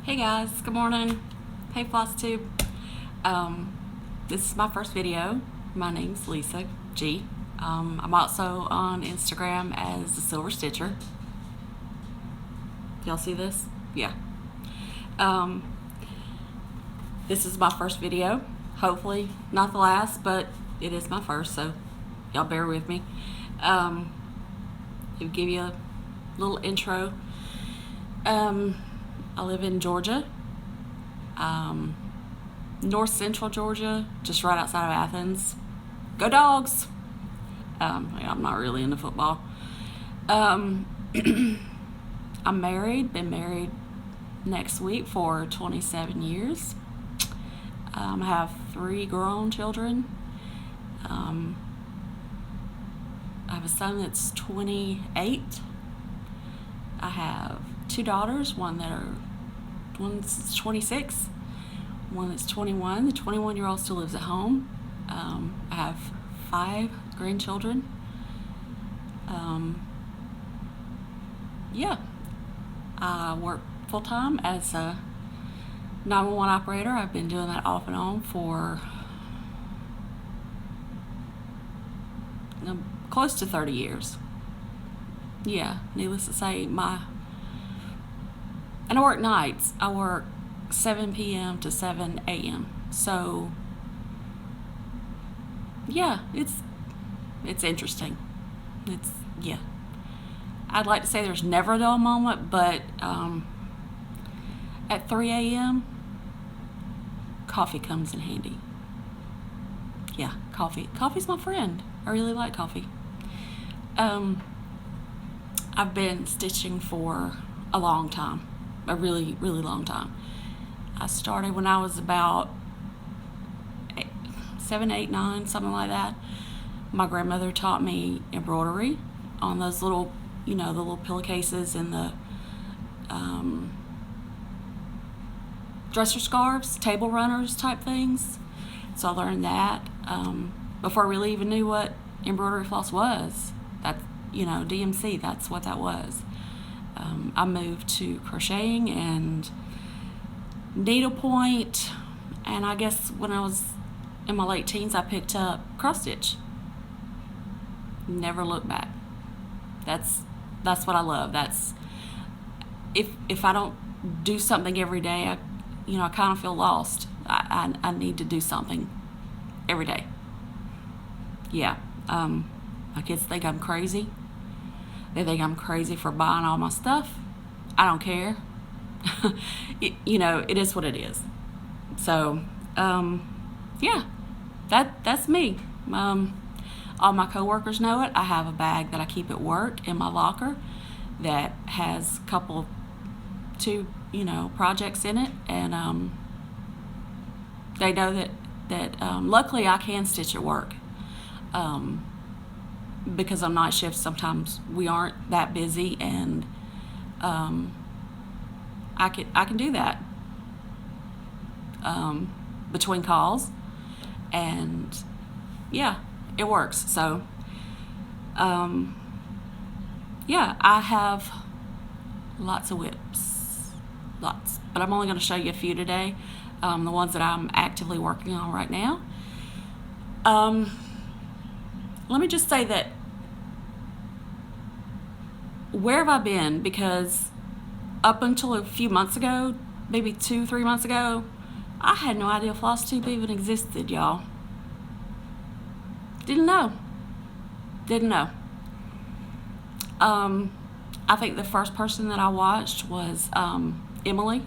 Hey guys, good morning. Hey FlossTube. This is my first video. My name's Lisa G. I'm also on Instagram as the Silver Stitcher. Y'all see this? Yeah. This is my first video. Hopefully not the last, but it is my first, so y'all bear with me. I'll give you a little intro. I live in Georgia, north central Georgia, just right outside of Athens. Go Dogs! I'm not really into football. I'm married, been married next week for 27 years. I have 3 grown children. I have a son that's 28. I have 2 daughters, one's 26, one that's 21. The 21-year-old still lives at home. I have 5 grandchildren. I work full-time as a 911 operator. I've been doing that off and on for close to 30 years. Yeah, needless to say, and I work nights. I work 7 p.m. to 7 a.m. So, yeah, it's interesting. Yeah. I'd like to say there's never a dull moment, but at 3 a.m., coffee comes in handy. Yeah, coffee. Coffee's my friend. I really like coffee. I've been stitching for a long time. A really, really long time. I started when I was about 7, 8, 9, something like that. My grandmother taught me embroidery on those little, the little pillowcases and the dresser scarves, table runners type things. So I learned that before I really even knew what embroidery floss was. That's, DMC, that's what that was. I moved to crocheting and needlepoint, and I guess when I was in my late teens, I picked up cross stitch. Never looked back. That's what I love. That's if I don't do something every day, I kind of feel lost. I need to do something every day. Yeah. My kids think I'm crazy. They think I'm crazy for buying all my stuff. I don't care. It is what it is. So, yeah, that's me. All my coworkers know it. I have a bag that I keep at work in my locker that has two projects in it, and they know that luckily I can stitch at work. Because on night shifts, sometimes we aren't that busy, and I can do that between calls, and yeah, it works. So yeah, I have lots of WIPS, but I'm only going to show you a few today, the ones that I'm actively working on right now. Let me just say that, where have I been? Because up until a few months ago, maybe 2-3 months ago, I had no idea FlossTube even existed, y'all. Didn't know. I think the first person that I watched was Emily,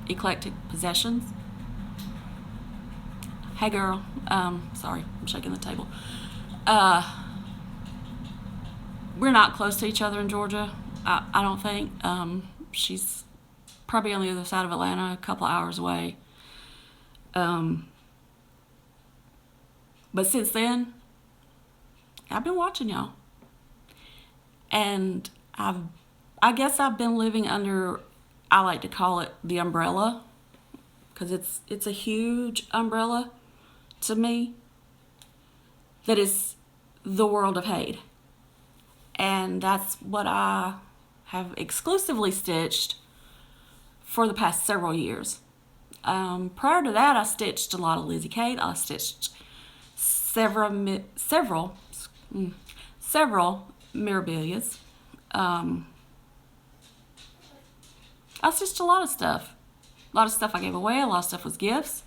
Eclectic Possessions. Hey girl. Sorry, I'm shaking the table. We're not close to each other in Georgia, I don't think. She's probably on the other side of Atlanta, a couple hours away. But since then, I've been watching y'all. And I guess I've been living under, I like to call it the umbrella, because it's a huge umbrella to me that is the world of Hade. And that's what I have exclusively stitched for the past several years. Prior to that, I stitched a lot of Lizzie Kate. I stitched several Mirabilias. I stitched a lot of stuff. A lot of stuff I gave away. A lot of stuff was gifts.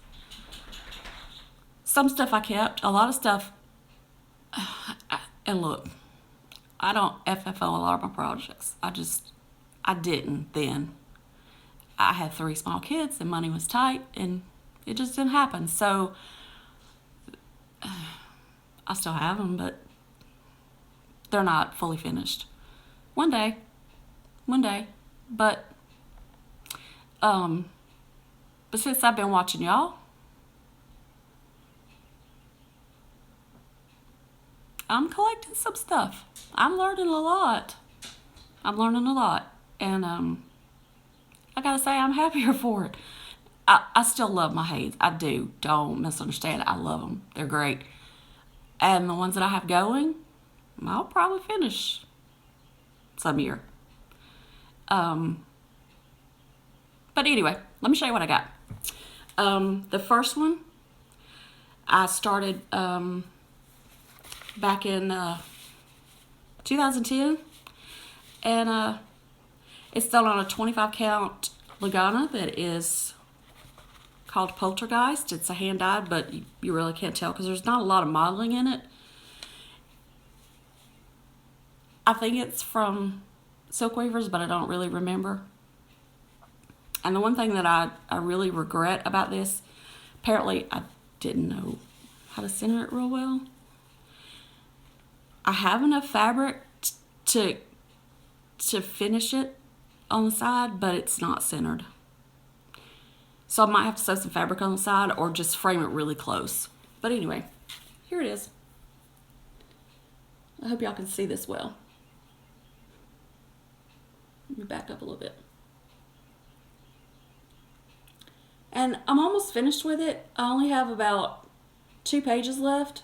Some stuff I kept. A lot of stuff. And look, I don't FFO a lot of my projects. I didn't then. I had 3 small kids and money was tight and it just didn't happen. So I still have them, but they're not fully finished. One day, but since I've been watching y'all, I'm collecting some stuff. I'm learning a lot. And I gotta say, I'm happier for it. I still love my Hayes. I do. Don't misunderstand. I love them. They're great. And the ones that I have going, I'll probably finish some year. But anyway, let me show you what I got. The first one I started back in 2010, and it's done on a 25 count Lagana that is called Poltergeist. It's a hand dyed, but you really can't tell because there's not a lot of modeling in it. I think it's from Silk Weavers, but I don't really remember. And the one thing that I really regret about this, apparently I didn't know how to center it real well. I have enough fabric to finish it on the side, but it's not centered. So I might have to sew some fabric on the side or just frame it really close. But anyway, here it is. I hope y'all can see this well. Let me back up a little bit. And I'm almost finished with it. I only have about 2 pages left.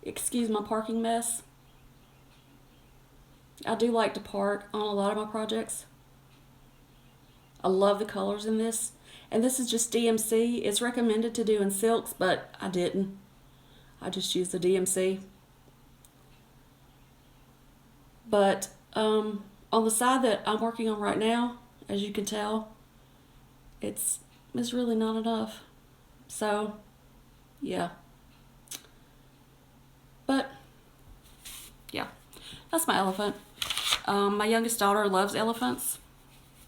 Excuse my parking mess. I do like to park on a lot of my projects. I love the colors in this. And this is just DMC. It's recommended to do in silks, but I didn't. I just used the DMC. But on the side that I'm working on right now, as you can tell, it's really not enough. So, yeah. But, yeah, that's my elephant. My youngest daughter loves elephants.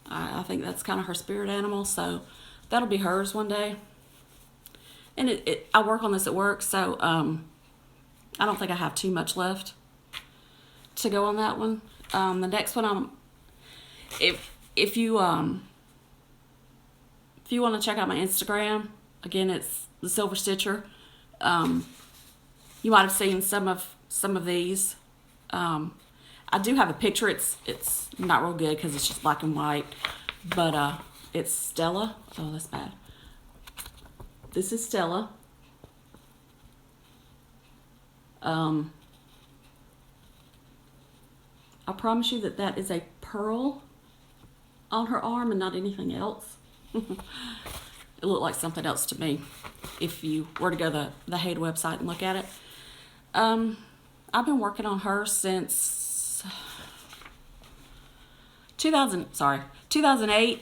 I think that's kind of her spirit animal, so that'll be hers one day. And I work on this at work, so I don't think I have too much left to go on that one. The next one, if you want to check out my Instagram, again, it's the Silver Stitcher. You might have seen some of these. I do have a picture. It's not real good because it's just black and white, but it's Stella. Oh, that's bad. This is Stella. I promise you that is a pearl on her arm and not anything else. It looked like something else to me if you were to go to the Hayes website and look at it. I've been working on her since 2008.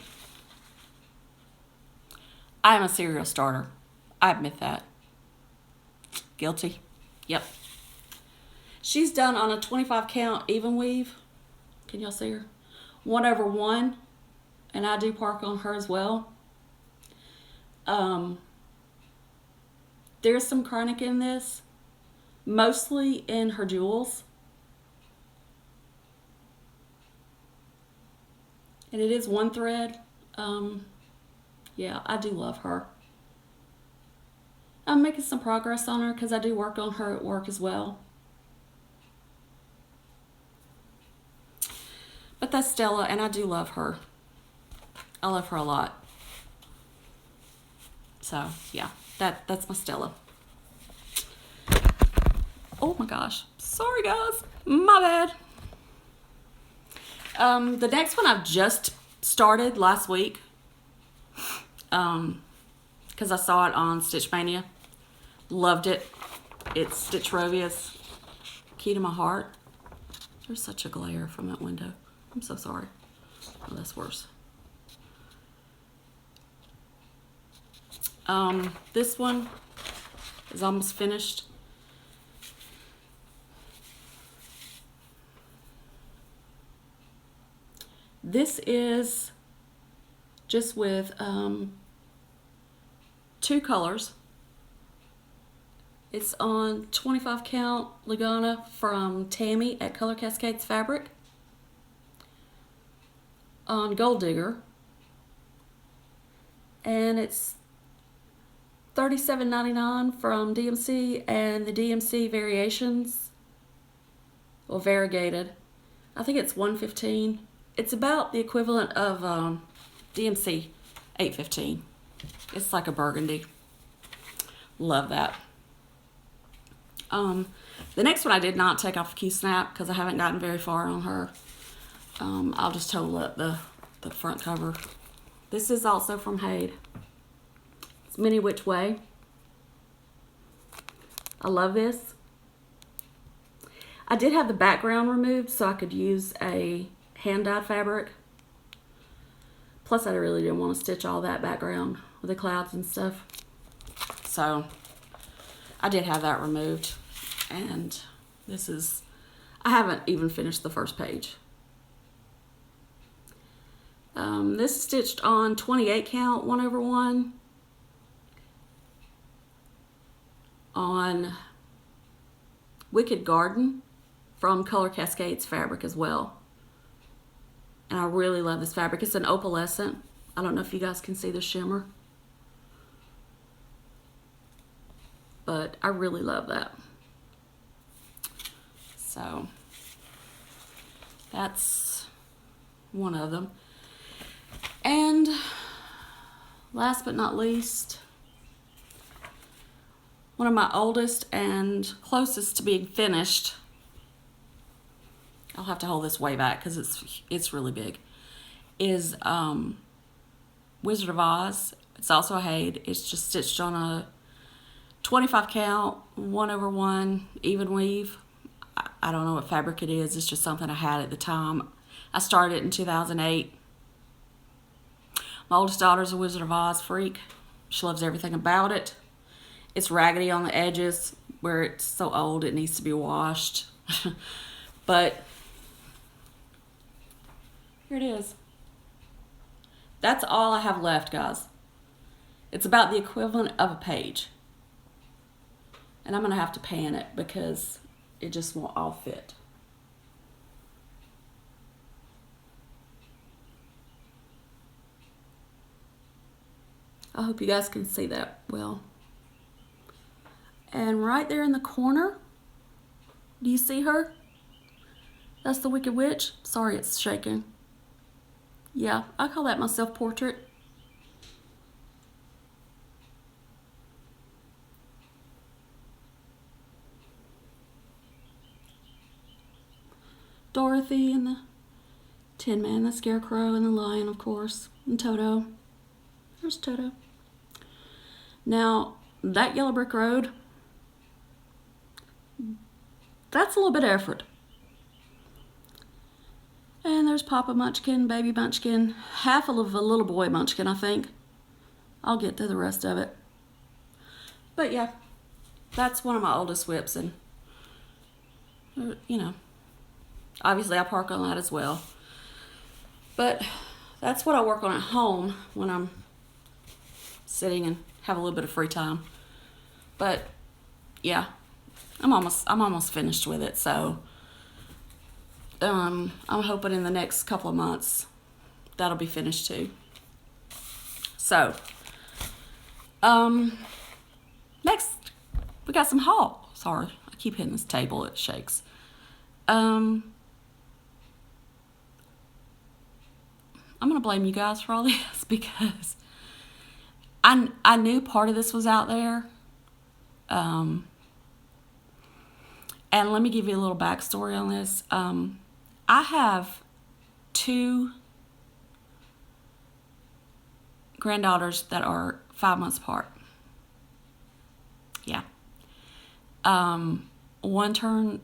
I am a serial starter. I admit that. Guilty. Yep. She's done on a 25 count even weave. Can y'all see her? 1/1, and I do park on her as well. There's some chronic in this, mostly in her jewels. And it is one thread. Yeah, I do love her. I'm making some progress on her because I do work on her at work as well. But that's Stella, and I do love her. I love her a lot. So, yeah, that's my Stella. Oh my gosh. Sorry, guys. My bad. The next one I've just started last week because I saw it on Stitch Mania. Loved it. It's Stitch Rovia's Key to My Heart. There's such a glare from that window. I'm so sorry. Oh, that's worse. This one is almost finished. This is just with 2 colors. It's on 25 count Lagana from Tammy at Color Cascades Fabric. On Gold Digger. And it's $37.99 from DMC and the DMC Variations. Well, variegated. I think it's $115. It's about the equivalent of DMC $815. It's like a burgundy. Love that. The next one I did not take off Q-Snap because I haven't gotten very far on her. I'll just total up the front cover. This is also from Haid. It's Many Which Way. I love this. I did have the background removed so I could use a hand-dyed fabric. Plus, I really didn't want to stitch all that background with the clouds and stuff. So, I did have that removed. And this is, I haven't even finished the first page. This is stitched on 28 count 1/1 on Wicked Garden from Color Cascades Fabric as well. And I really love this fabric. It's an opalescent. I don't know if you guys can see the shimmer, but I really love that. So that's one of them. And last but not least, one of my oldest and closest to being finished. I'll have to hold this way back because it's really big. Is Wizard of Oz. It's also a Haid. It's just stitched on a 25 count 1/1 even weave. I don't know what fabric it is. It's just something I had at the time. I started it in 2008. My oldest daughter's a Wizard of Oz freak. She loves everything about it. It's raggedy on the edges where it's so old it needs to be washed. But here it is. That's all I have left, guys. It's about the equivalent of a page. And I'm going to have to pan it because it just won't all fit. I hope you guys can see that well. And right there in the corner, do you see her? That's the Wicked Witch. Sorry, it's shaking. Yeah, I call that my self-portrait. Dorothy and the Tin Man, the Scarecrow and the Lion, of course, and Toto. There's Toto. Now, that Yellow Brick Road, that's a little bit of effort. And there's Papa Munchkin, Baby Munchkin, half of a little boy Munchkin, I think. I'll get to the rest of it. But yeah, that's one of my oldest WIPs, and you know, obviously I park on that as well. But that's what I work on at home when I'm sitting and have a little bit of free time. But yeah, I'm almost finished with it, so I'm hoping in the next couple of months that'll be finished too. So next we got some haul. Sorry, I keep hitting this table, it shakes. I'm gonna blame you guys for all this because I knew part of this was out there. And let me give you a little backstory on this. I have two granddaughters that are 5 months apart. Yeah. One turned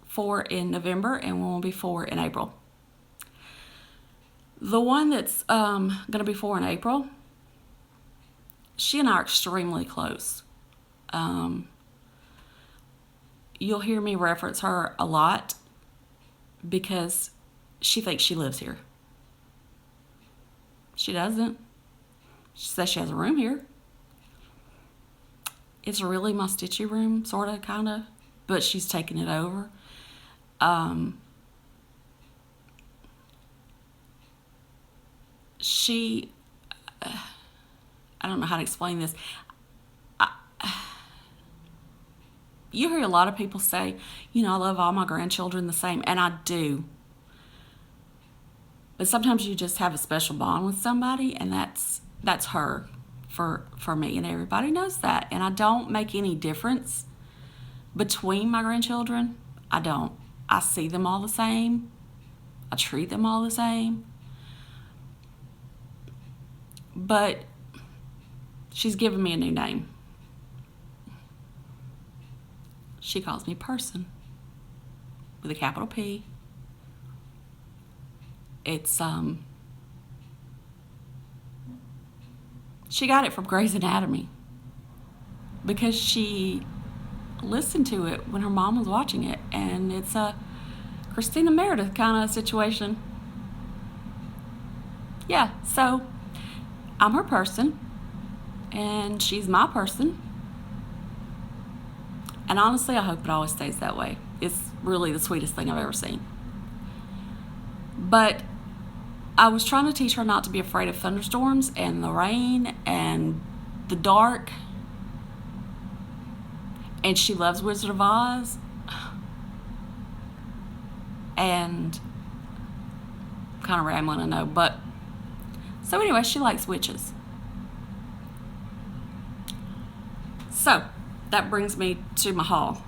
4 in November and one will be 4 in April. The one that's going to be 4 in April, she and I are extremely close. You'll hear me reference her a lot because she thinks she lives here. She doesn't. She says she has a room here. It's really my stitchy room, sort of, kind of, but she's taken it over. I don't know how to explain this. You hear a lot of people say, I love all my grandchildren the same, and I do. But sometimes you just have a special bond with somebody, and that's her for me, and everybody knows that. And I don't make any difference between my grandchildren. I don't. I see them all the same. I treat them all the same. But she's given me a new name. She calls me Person with a capital P. It's she got it from Grey's Anatomy because she listened to it when her mom was watching it, and it's a Christina Meredith kind of situation. Yeah, so I'm her person and she's my person, and honestly I hope it always stays that way. It's really the sweetest thing I've ever seen. But I was trying to teach her not to be afraid of thunderstorms and the rain and the dark. And she loves Wizard of Oz. And I'm kind of rambling, I know. But so anyway, she likes witches. So that brings me to my haul.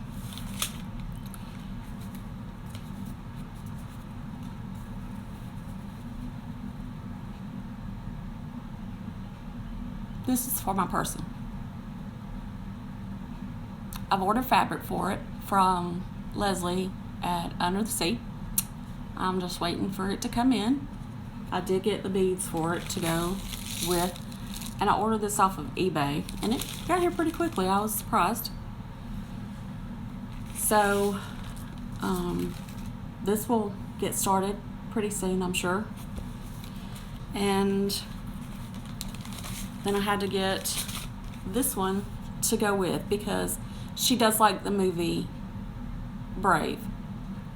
This is for my person. I've ordered fabric for it from Leslie at Under the Sea. I'm just waiting for it to come in. I did get the beads for it to go with, and I ordered this off of eBay, and it got here pretty quickly. I was surprised. So this will get started pretty soon, I'm sure. And then I had to get this one to go with because she does like the movie Brave,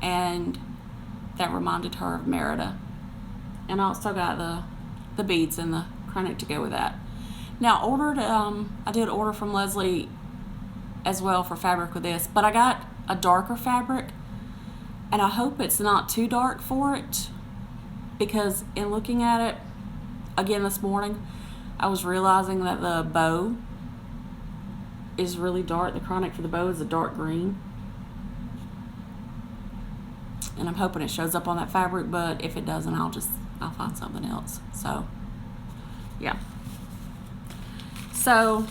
and that reminded her of Merida. And I also got the beads and the chronic to go with that. Now I did order from Leslie as well for fabric with this, but I got a darker fabric, and I hope it's not too dark for it, because in looking at it again this morning, I was realizing that the bow is really dark. The chronic for the bow is a dark green. And I'm hoping it shows up on that fabric, but if it doesn't, I'll find something else. So, yeah. So,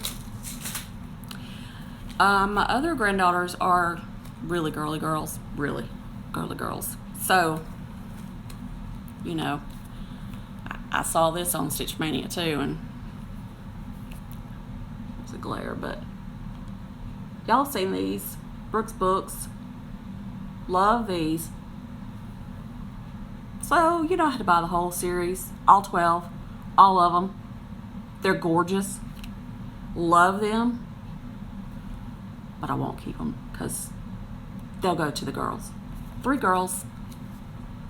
my other granddaughters are really girly girls. Really girly girls. So, I saw this on Stitch Mania too, and it's a glare, but y'all seen these Brooks books. Love these. So you don't have to buy the whole series, all 12, all of them. They're gorgeous. Love them. But I won't keep them because they'll go to the girls. 3 girls,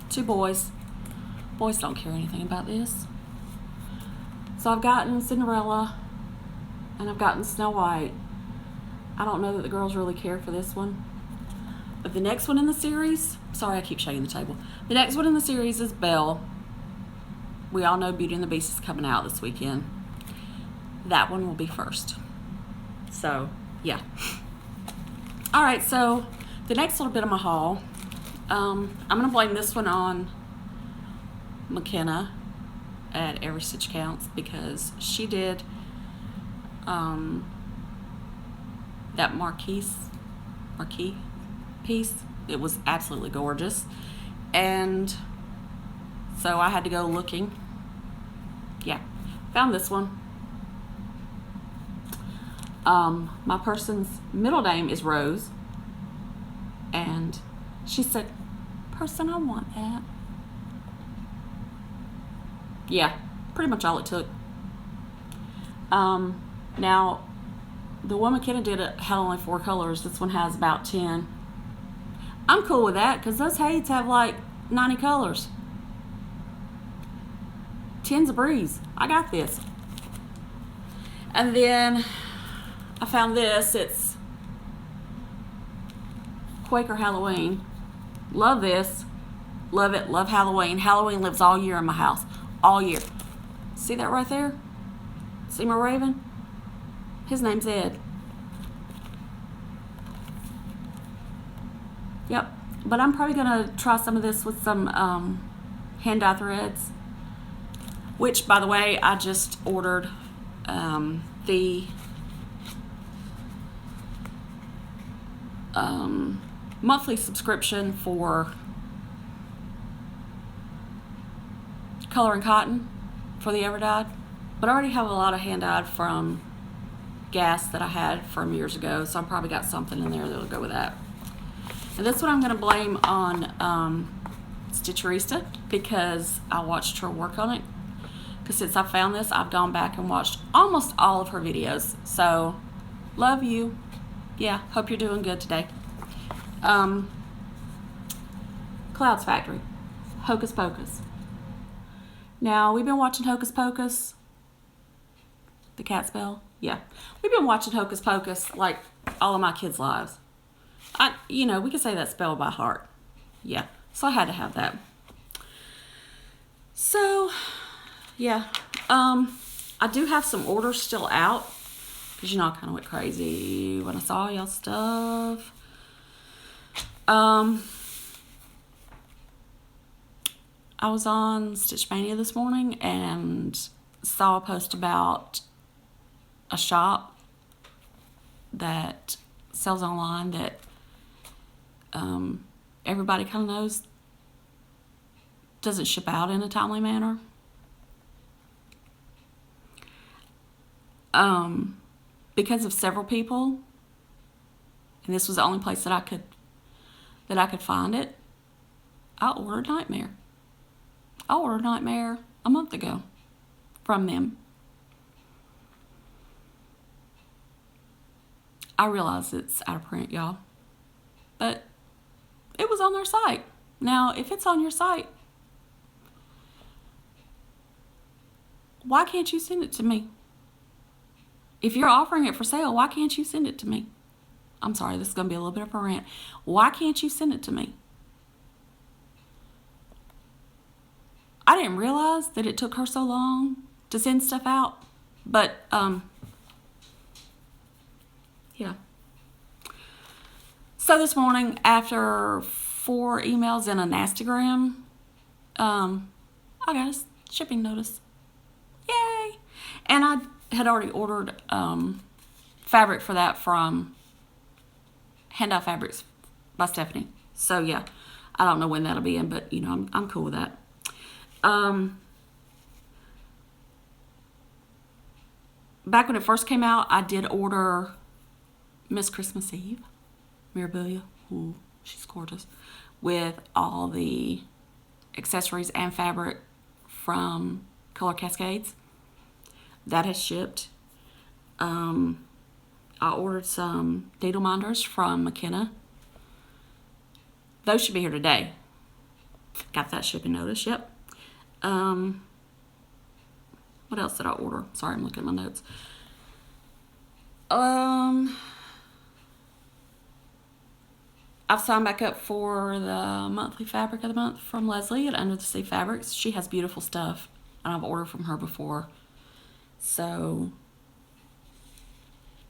2 boys. Boys don't care anything about this. So I've gotten Cinderella and I've gotten Snow White. I don't know that the girls really care for this one. But the next one in the series, sorry I keep shaking the table. The next one in the series is Belle. We all know Beauty and the Beast is coming out this weekend. That one will be first. So, yeah. All right, so the next little bit of my haul, I'm going to blame this one on McKenna at Every Stitch Counts, because she did that marquee piece. It was absolutely gorgeous, and so I had to go looking. Yeah, found this one. My person's middle name is Rose, and she said, "Person, I want that." Yeah, pretty much all it took. Now, the one McKenna did had only 4 colors. This one has about 10. I'm cool with that, because those Hades have like 90 colors. 10's a breeze. I got this. And then I found this. It's Quaker Halloween. Love this. Love it. Love Halloween. Halloween lives all year in my house. All year. See that right there? See my raven? His name's Ed. Yep. But I'm probably going to try some of this with some hand dye threads. Which, by the way, I just ordered the monthly subscription for Coloring Cotton for the Everdyed. But I already have a lot of hand dyed from gas that I had from years ago, so I probably got something in there that'll go with that. And this one I'm going to blame on Stitcherista, because I watched her work on it. Because since I found this, I've gone back and watched almost all of her videos. So, love you. Yeah, hope you're doing good today. Clouds Factory, Hocus Pocus. Now, we've been watching Hocus Pocus. The cat spell? Yeah. We've been watching Hocus Pocus like all of my kids' lives. We can say that spell by heart. Yeah. So I had to have that. So, yeah. I do have some orders still out, because I kind of went crazy when I saw y'all's stuff. I was on Stitch Mania this morning and saw a post about a shop that sells online that everybody kind of knows doesn't ship out in a timely manner. Because of several people, and this was the only place that I could find it, I ordered Nightmare. I ordered Nightmare a month ago from them. I realize it's out of print, y'all, but it was on their site. Now, if it's on your site, why can't you send it to me? If you're offering it for sale, why can't you send it to me? I'm sorry, this is going to be a little bit of a rant. Why can't you send it to me? I didn't realize that it took her so long to send stuff out, but yeah. So this morning, after 4 emails and a nastygram, I got a shipping notice. Yay! And I had already ordered fabric for that from Hand Dye Fabrics by Stephanie. So yeah, I don't know when that'll be in, but I'm cool with that. Back when it first came out, I did order Miss Christmas Eve, Mirabilia. Ooh, she's gorgeous. With all the accessories and fabric from Color Cascades. That has shipped. I ordered some needle minders from McKenna. Those should be here today. Got that shipping notice, yep. What else did I order? Sorry, I'm looking at my notes. I've signed back up for the monthly fabric of the month from Leslie at Under the Sea Fabrics. She has beautiful stuff, and I've ordered from her before. So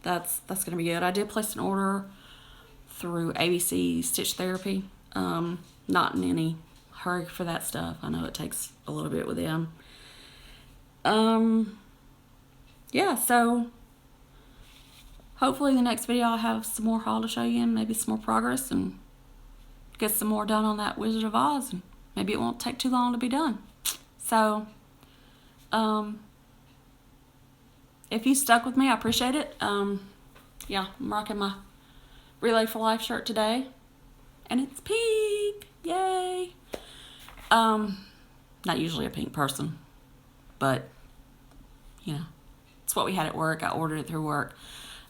that's gonna be good. I did place an order through ABC Stitch Therapy. Not in any hurry for that stuff. I know it takes a little bit with them. Yeah, so hopefully the next video I'll have some more haul to show you and maybe some more progress and get some more done on that Wizard of Oz, and maybe it won't take too long to be done. So, if you stuck with me, I appreciate it. Yeah, I'm rocking my Relay for Life shirt today, and it's pink, yay. Not usually a pink person, but you know, it's what we had at work. I ordered it through work.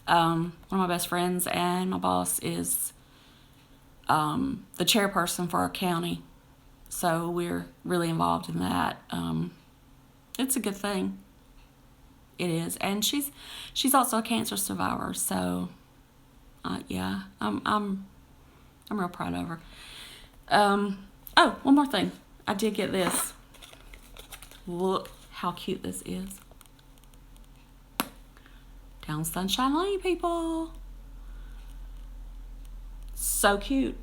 One of my best friends and my boss is the chairperson for our county, so we're really involved in that. It's a good thing. It is, and she's also a cancer survivor. So, yeah, I'm real proud of her. Oh, one more thing. I did get this. Look how cute this is. Down Sunshine Lane, people. So cute.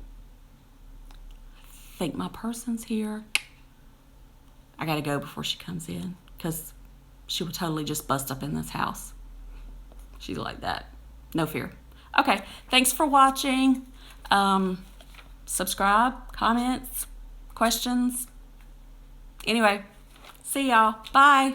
I think my person's here. I gotta go before she comes in, because she would totally just bust up in this house. She's like that. No fear. Okay, thanks for watching. Subscribe, comments, questions. Anyway, see y'all. Bye.